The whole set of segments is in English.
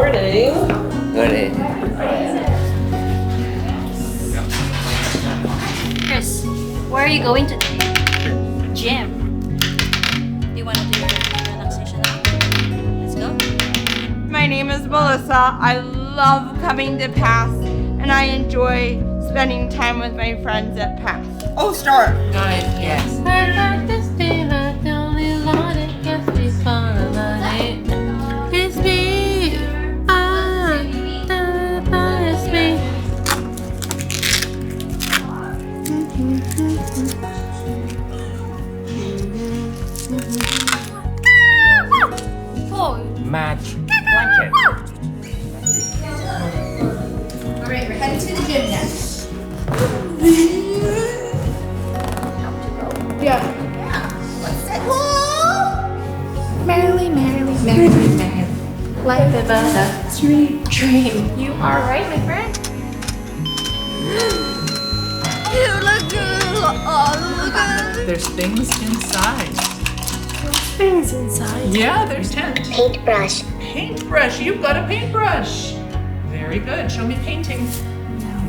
morning. Good. Chris, where are you going today? Gym. Do you want to do your relaxation now? Let's go. My name is Melissa. I love coming to PALS and I enjoy spending time with my friends at PALS. Oh, start. Good, yes. It's me. It's me. Match blanket. Alright, we're headed to the gym next. Yeah. What's that? Whoa! Merrily, merrily, merrily, merrily. Like the butter. Dream. You are right, my friend. You look good. Oh, look good. There's things inside. Things inside. Yeah, there's 10. Paintbrush. Paintbrush. You've got a paintbrush. Very good. Show me painting.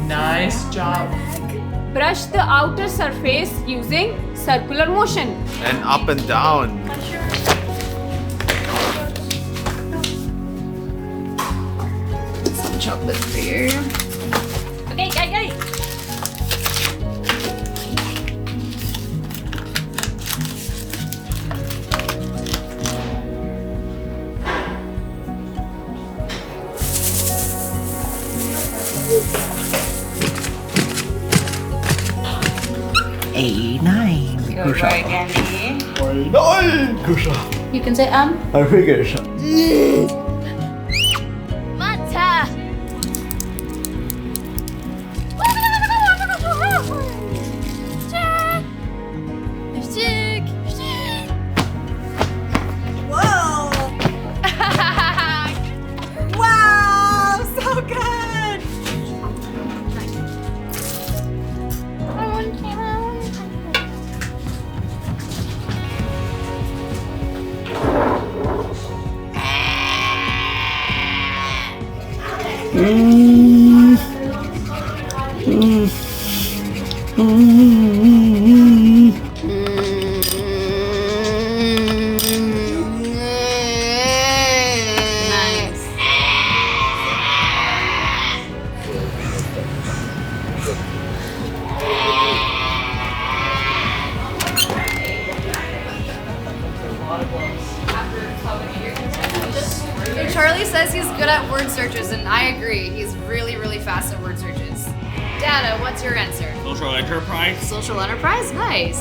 Nice job. Brush the outer surface using circular motion. And up and down. Some chocolate for you. Okay, guys. Good work, Andy. You can say I figured so. Mata. Whoa! Wow, so good! Charlie says he's good at word searches, and I agree. He's really, really fast at word searches. Dada, what's your answer? Social enterprise. Social enterprise? Nice.